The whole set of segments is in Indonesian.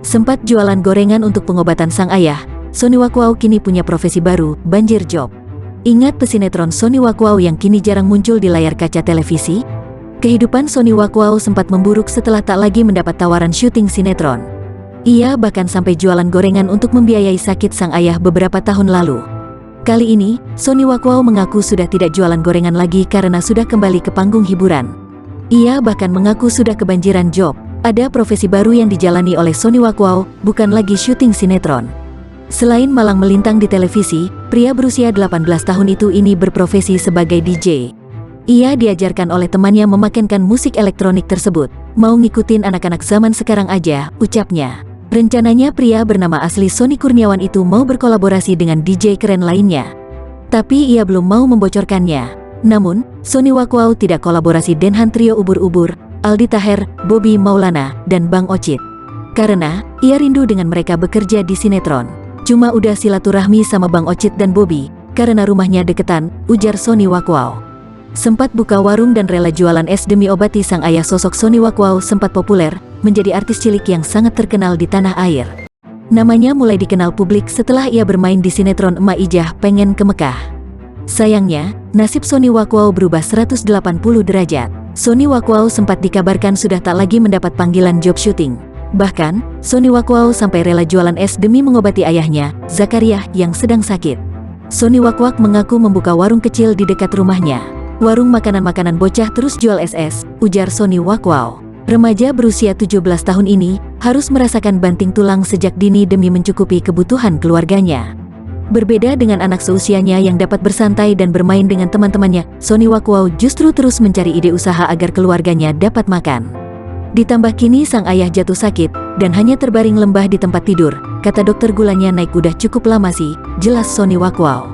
Sempat jualan gorengan untuk pengobatan sang ayah, Sonny Wakwau kini punya profesi baru, banjir job. Ingat pesinetron Sonny Wakwau yang kini jarang muncul di layar kaca televisi? Kehidupan Sonny Wakwau sempat memburuk setelah tak lagi mendapat tawaran syuting sinetron. Ia bahkan sampai jualan gorengan untuk membiayai sakit sang ayah beberapa tahun lalu. Kali ini, Sonny Wakwau mengaku sudah tidak jualan gorengan lagi karena sudah kembali ke panggung hiburan. Ia bahkan mengaku sudah kebanjiran job. Ada profesi baru yang dijalani oleh Sonny Wakwau, bukan lagi syuting sinetron. Selain malang melintang di televisi, pria berusia 18 tahun itu ini berprofesi sebagai DJ. Ia diajarkan oleh temannya memainkan musik elektronik tersebut. Mau ngikutin anak-anak zaman sekarang aja, ucapnya. Rencananya pria bernama asli Sonny Kurniawan itu mau berkolaborasi dengan DJ keren lainnya. Tapi ia belum mau membocorkannya. Namun, Sonny Wakwau tidak kolaborasi dengan trio ubur-ubur, Aldi Taher, Bobby Maulana, dan Bang Ocit. Karena, ia rindu dengan mereka bekerja di sinetron. Cuma udah silaturahmi sama Bang Ocit dan Bobby, karena rumahnya deketan, ujar Sonny Wakwau. Sempat buka warung dan rela jualan es demi obati sang ayah. Sosok Sonny Wakwau sempat populer, menjadi artis cilik yang sangat terkenal di tanah air. Namanya mulai dikenal publik setelah ia bermain di sinetron Emak Ijah Pengen ke Mekah. Sayangnya, nasib Sonny Wakwau berubah 180 derajat. Sonny Wakwau sempat dikabarkan sudah tak lagi mendapat panggilan job syuting. Bahkan, Sonny Wakwau sampai rela jualan es demi mengobati ayahnya, Zakaria, yang sedang sakit. Sonny Wakwau mengaku membuka warung kecil di dekat rumahnya. Warung makanan-makanan bocah terus jual es, ujar Sonny Wakwau. Remaja berusia 17 tahun ini harus merasakan banting tulang sejak dini demi mencukupi kebutuhan keluarganya. Berbeda dengan anak seusianya yang dapat bersantai dan bermain dengan teman-temannya, Sonny Wakwau justru terus mencari ide usaha agar keluarganya dapat makan. Ditambah kini sang ayah jatuh sakit dan hanya terbaring lembah di tempat tidur. Kata dokter gulanya naik udah cukup lama sih, jelas Sonny Wakwau.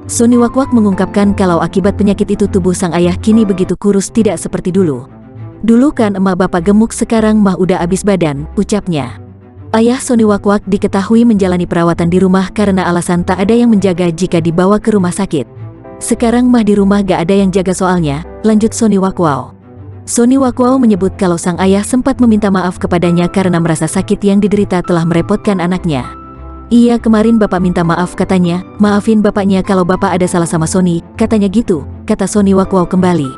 Sonny Wakwau mengungkapkan kalau akibat penyakit itu tubuh sang ayah kini begitu kurus tidak seperti dulu. Dulu kan emak bapak gemuk, sekarang mah udah abis badan, ucapnya. Ayah Sonny Wakwau diketahui menjalani perawatan di rumah karena alasan tak ada yang menjaga jika dibawa ke rumah sakit. Sekarang mah di rumah gak ada yang jaga soalnya, lanjut Sonny Wakwau. Sonny Wakwau menyebut kalau sang ayah sempat meminta maaf kepadanya karena merasa sakit yang diderita telah merepotkan anaknya. Iya, kemarin bapak minta maaf katanya, maafin bapaknya kalau bapak ada salah sama Sonny, katanya gitu, kata Sonny Wakwau kembali.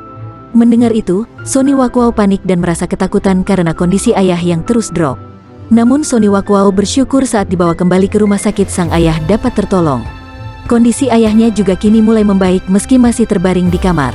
Mendengar itu, Sonny Wakwau panik dan merasa ketakutan karena kondisi ayah yang terus drop. Namun Sonny Wakwau bersyukur saat dibawa kembali ke rumah sakit sang ayah dapat tertolong. Kondisi ayahnya juga kini mulai membaik meski masih terbaring di kamar.